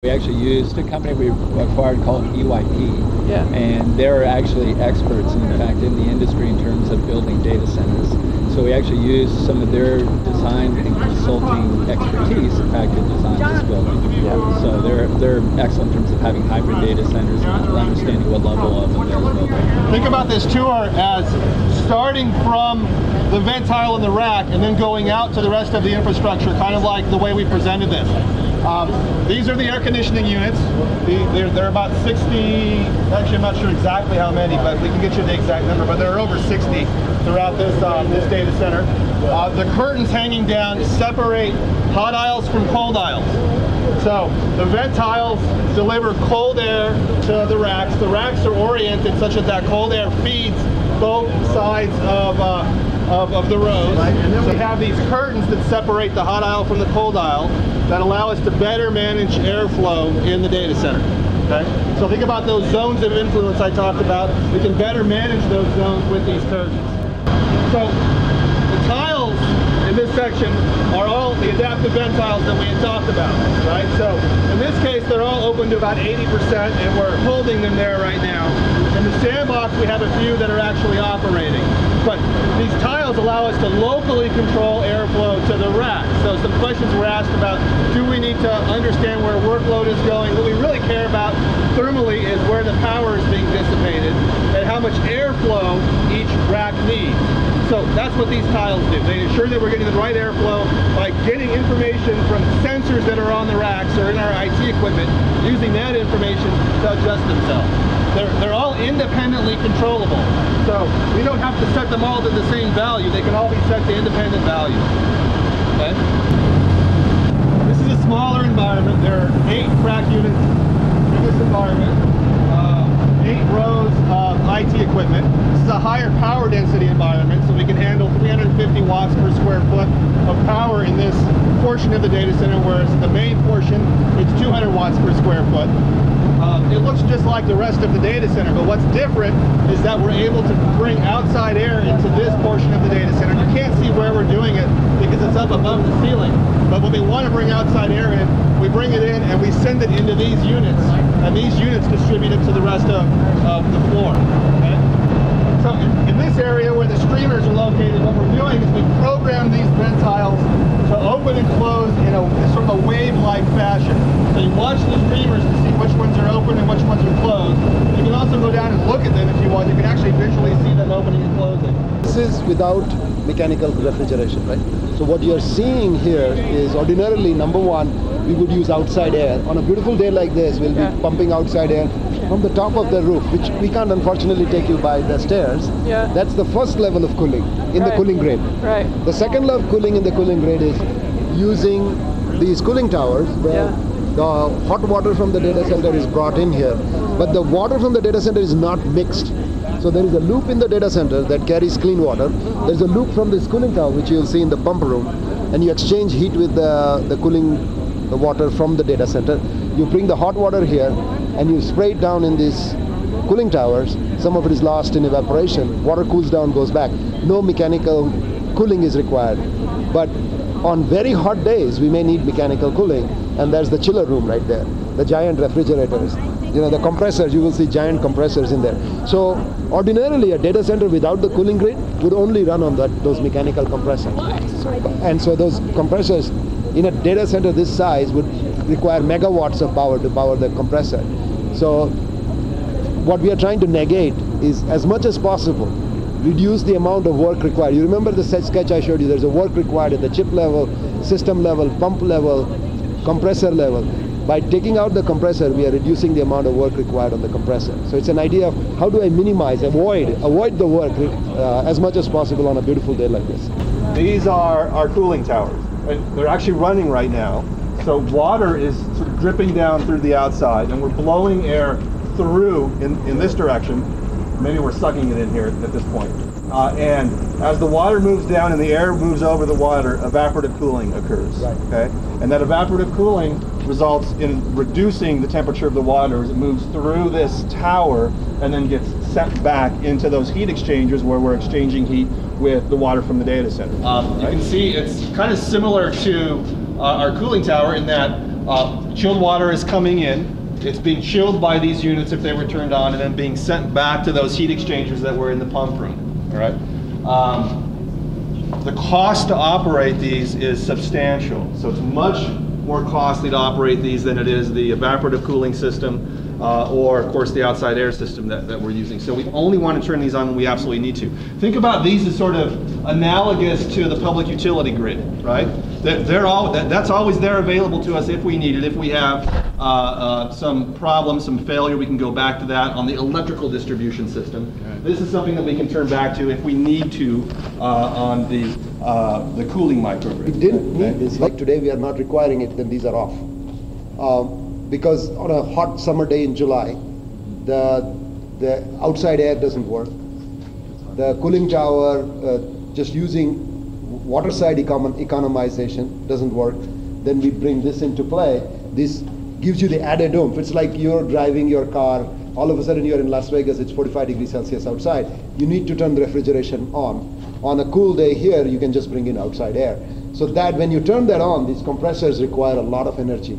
We actually used a company we acquired called EYP, Yeah. and they're actually experts, in fact, in the industry in terms of building data centers. So we actually used some of their design and consulting expertise, in fact, to design this building. Yeah. So they're excellent in terms of having hybrid data centers and understanding what level of them they're building. Think about this tour as starting from the vent tile in the rack and then going out to the rest of the infrastructure, kind of like the way we presented this. These are the air conditioning units. They're about 60, actually I'm not sure exactly how many, but we can get you the exact number, but there are over 60 throughout this data center. The curtains hanging down separate hot aisles from cold aisles. So the vent tiles deliver cold air to the racks. The racks are oriented such that cold air feeds both sides of the rows. And then we have these curtains that separate the hot aisle from the cold aisle that allow us to better manage airflow in the data center. Okay? So think about those zones of influence I talked about. We can better manage those zones with these curtains. So the tiles in this section are all the adaptive vent tiles that we had talked about, right? So in this case, they're all open to about 80%, and we're holding them there right now. In the sandbox, we have a few that are actually operating. But these tiles allow us to locally control airflow to the rack. So some questions were asked about, do we need to understand where workload is going? What we really care about thermally is where the power is being dissipated and how much airflow each rack needs. So that's what these tiles do. They ensure that we're getting the right airflow by getting information from sensors that are on the racks or in our IT equipment, using that information to adjust themselves. They're all independently controllable. So we don't have to set them all to the same value. They can all be set to independent values. Okay? This is a smaller environment. There are 8 rack units in this environment. 8 rows of IT equipment. This is a higher power density environment, so we can handle 350 watts per square foot of power in this portion of the data center, whereas the main portion, it's 200 watts per square foot. It looks just like the rest of the data center, but what's different is that we're able to bring outside air into this portion of the data center. You can't see where we're doing it because it's up above the ceiling, but when we want to bring outside air in, we bring it in and we send it into these units, and these units distribute it to the rest of the floor. Okay? So in this area where the streamers are located, what we're doing is we program these vent tiles to open and close in a sort of a wave-like fashion. So you watch the streamers to see which ones are open and which ones are closed. You can also go down and look at them if you want. You can actually visually see them opening and closing. This is without mechanical refrigeration, right? So what you're seeing here is ordinarily, number one, we would use outside air. On a beautiful day like this, we'll be pumping outside air from the top of the roof, which we can't unfortunately take you by the stairs. Yeah. That's the first level of cooling in the cooling grade. Right. The second level of cooling in the cooling grade is using these cooling towers where the hot water from the data center is brought in here, but the water from the data center is not mixed. So there is a loop in the data center that carries clean water. There's a loop from this cooling tower, which you'll see in the pump room, and you exchange heat with the water from the data center. You bring the hot water here, and you spray it down in these cooling towers. Some of it is lost in evaporation. Water cools down, goes back. No mechanical cooling is required. But on very hot days, we may need mechanical cooling, and there's the chiller room right there, the giant refrigerators. You know, the compressors, you will see giant compressors in there. So ordinarily, a data center without the cooling grid would only run on those mechanical compressors. And so those compressors in a data center this size would require megawatts of power to power the compressor. So what we are trying to negate is, as much as possible, reduce the amount of work required. You remember the sketch I showed you? There's a work required at the chip level, system level, pump level, compressor level. By taking out the compressor, we are reducing the amount of work required on the compressor. So it's an idea of how do I minimize, avoid the work as much as possible on a beautiful day like this. These are our cooling towers, and they're actually running right now. So water is sort of dripping down through the outside, and we're blowing air through in this direction. Maybe we're sucking it in here at this point. And as the water moves down and the air moves over the water, evaporative cooling occurs. Right. Okay? And that evaporative cooling results in reducing the temperature of the water as it moves through this tower and then gets sent back into those heat exchangers where we're exchanging heat with the water from the data center. You can see it's kind of similar to our cooling tower in that chilled water is coming in. It's being chilled by these units if they were turned on, and then being sent back to those heat exchangers that were in the pump room. All right. The cost to operate these is substantial. So it's much more costly to operate these than it is the evaporative cooling system or, of course, the outside air system that we're using. So we only want to turn these on when we absolutely need to. Think about these as sort of analogous to the public utility grid, right? That's always there available to us if we need it. If we have some problem, some failure, we can go back to that on the electrical distribution system. Okay. This is something that we can turn back to if we need to on the cooling microgrid. We didn't need this. Like today, we are not requiring it, then these are off. Because on a hot summer day in July, the outside air doesn't work. The cooling tower, just using water side economization doesn't work. Then we bring this into play. This gives you the added oomph. It's like you're driving your car, all of a sudden you're in Las Vegas, it's 45 degrees Celsius outside. You need to turn the refrigeration on. On a cool day here, you can just bring in outside air. So that when you turn that on, these compressors require a lot of energy.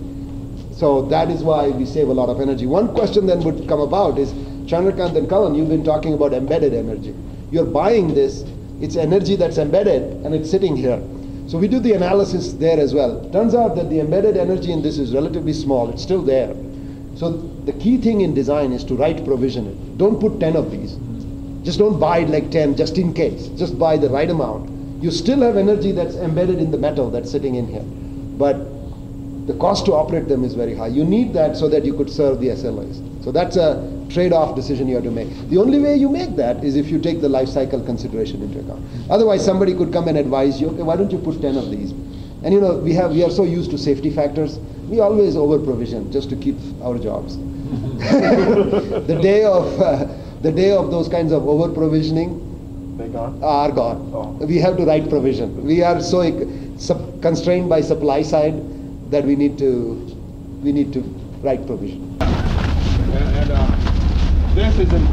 So that is why we save a lot of energy. One question then would come about is, Chandrakant and Cullen, you've been talking about embedded energy. You're buying this, it's energy that's embedded and it's sitting here. So we do the analysis there as well. Turns out that the embedded energy in this is relatively small, it's still there. So the key thing in design is to right provision it. Don't put 10 of these. Just don't buy like 10 just in case. Just buy the right amount. You still have energy that's embedded in the metal that's sitting in here. But the cost to operate them is very high. You need that so that you could serve the SLAs. So that's a trade-off decision you have to make. The only way you make that is if you take the life cycle consideration into account. Otherwise, somebody could come and advise you, okay, why don't you put 10 of these? And you know, we are so used to safety factors. We always over-provision just to keep our jobs. The day of those kinds of over-provisioning are gone. Oh. We have to write provision. We are so constrained by supply side that we need to write provision. And this is an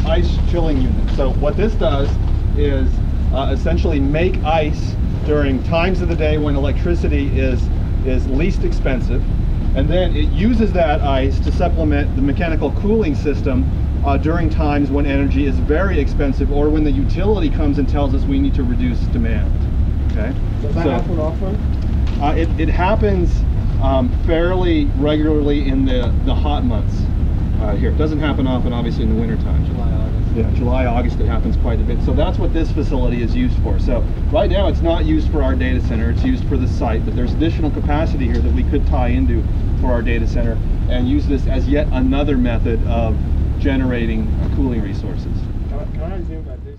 ice chilling unit. So what this does is essentially make ice during times of the day when electricity is least expensive, and then it uses that ice to supplement the mechanical cooling system during times when energy is very expensive or when the utility comes and tells us we need to reduce demand. Okay. Does that happen often? It happens fairly regularly in the hot months here. It doesn't happen often, obviously, in the winter time. July, August. Yeah, July, August, it happens quite a bit. So that's what this facility is used for. So right now, it's not used for our data center. It's used for the site, but there's additional capacity here that we could tie into for our data center and use this as yet another method of generating cooling resources. Can I zoom at this?